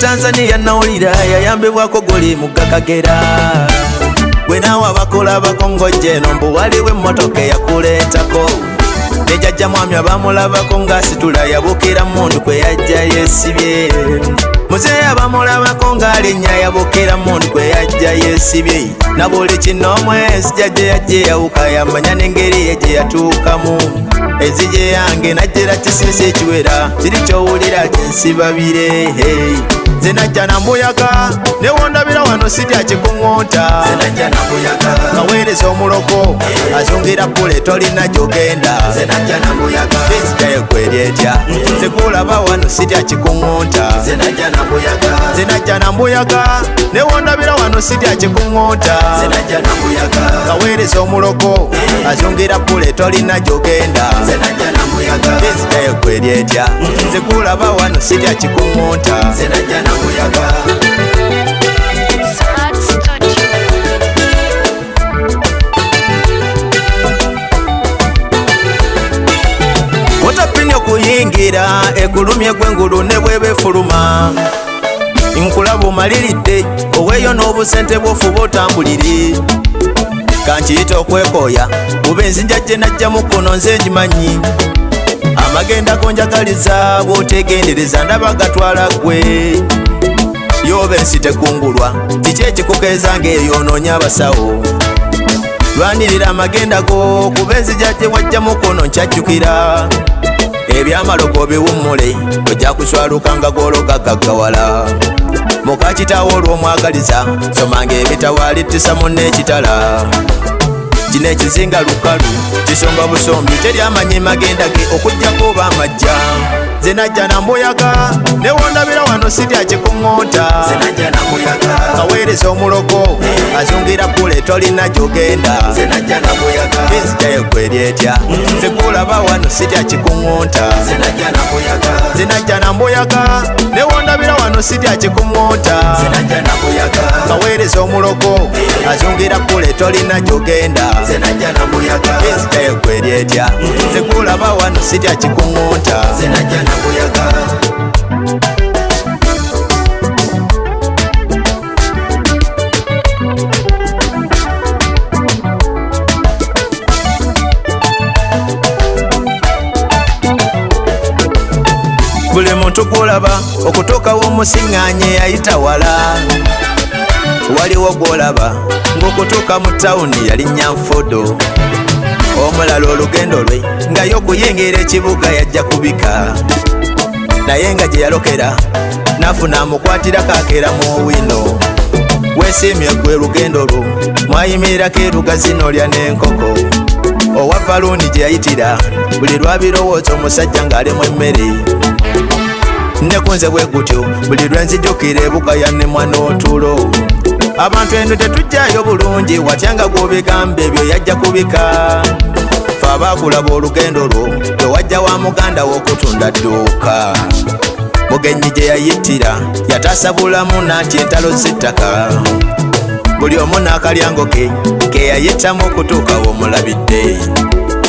Tanzania nawulira yayambibwako guli mugakagera gwe naawe abakola abakongojje no mbu waliwo emmotoka eyakuleetako ne jjajja mwami abamulabako ng'asitula yabukira mundu kwe yajja yeesibye muzeeyi abamulabako ng'alinnya yabukira mundu kwe yajja yeesibye na buli kin'omwezi jjajja yajja yawuka yamanya n'engeri ye gye yatuukamu enzije yange najjera kisinsi ekiwera kiri kyowulira gyensibabire nze najja nambuyaga newondabira wano sitya kikuŋŋonta kaweereza omuloko azungira pule tolina gyogenda ezitayo kweryetya nze kulaba wano sitya kikuŋŋonta nze najja nambuyaga newondabira wano sitya kikuŋŋonta kaweereza omuloko azungira pule tolina gyogenda ezitayo kweryetya nze kulaba wano sitya kikuŋŋonta Wotapinye okuyingira ekulumye gw'engulu ne bwebefuluma nkulaba omaliridde oweeyo n'obusente bwofuba otambulire kankiyita okwekooya kuba enzinja gye najjamu kuno nze ngimanyi amagenda gonjagaliza bw'otegendereza ndaba gatwala ggwe yoba ensi tekungulwa kiki ekikukeeza ng'eyonoonya abasawo lwanirira amagenda go kuba enzija gye wajjamu kuno nkyajjukira ebyamalogo biwummule ojja kuswaluka nga gw'ologagaggawala muka kitaawo olw'omwagaliza somanga ebitabo alittisa munne ekitala kino ekizinga lukalu kisomba busombi teryamanyi magenda ge okujjako oba amajja nze najja nambuyaga newondabira wano sitya kikuŋŋonta kaweereza omuloko azungira pule tolina gyogenda ezitayo kweryetya nze kulaba wano sitya kikuŋŋonta nze najja nambuyaga newondabira wano sitya kikuŋŋonta kaweereza omuloko azungira pule tolina gyogenda ezitayo kweryetya nze kulaba wano sitya kikuŋŋonta buli muntu gwolaba okutuukawo omusiŋŋaanye yayita wala waliwo gwolaba ng'okutuuka mu tawuni yalinnya nfodo omulala olugendo lwe nga y'okuyingira ekibuga yajja kubika naye nga gye yalokera nafuna amukwatirako akeramu owino weesiimye gwe lugendo lwo mwayimirirako erugazi n'olya n'enkoko owa faluuni gye yayitira buli lwabirowooza omusajja ng'alimu emmere nekunze bwe gutyo buli lwe nzijukira ebukaya ne mwana otulo abantu eno tetujjayo bulungi watya nga gw'obigamba ebyo yajja kubika fe abaakulaba olugendo lwo lwe wajja wa muganda w'okutunda dduuka mugenyi gye yayitira yataasa bulamu nanti entalo z'ettaka buli omu n'akalyango ke yayitamu okutuukawo omulabidde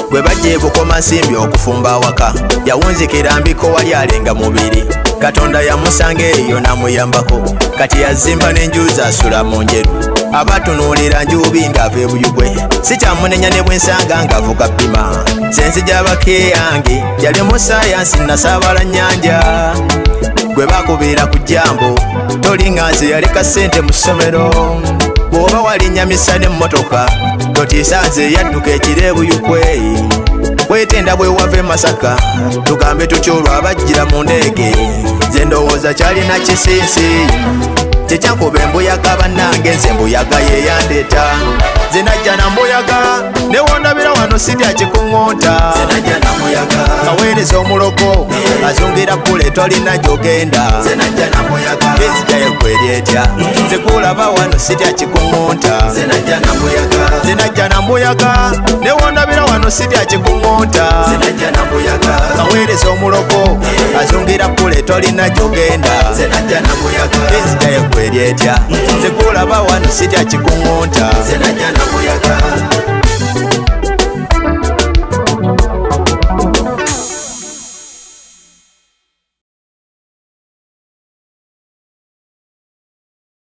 bwe bajja ebukoma nsimbi okufumba awaka yawunzikira mbiko wali alenga mubiri katonda yamusanga eyo namuyambako kati yazimba n'enjuuzi asula mu njeru abatunuulira njuubi ng'ava ebuyugwe si kyamunenya ne bwensanga ng'avuga pima sensi gy'abake yange yali mu sayansi nasaabala nnyanja gwe bakubiira ku jambo tolinga nze yaleka ssente mu ssomero bw'oba walinyamisa n'emmotoka totiisa nze yadduka ekiro ebuyukwe wetenda bwe wava e Masaka tugambe tukyolwa abajjira mu ndeege nze ndowooza kyalina kisinsi kyekyankuba embuyaga bannange nze embuyaga yeyandeeta nze najja nambuyaga newondabira wano sitya kikuŋŋonta kaweereza omuloko azungira pule tolina gyogenda ezitayo kweryetya nze kulaba wano sitya kikuŋŋonta nze najja nambuyaga newondabira wano sitya kikuŋŋonta kaweereza omuloko azungira pule tolina gyogenda ezitayo kweryetya nze kulaba wano sitya kikuŋŋonta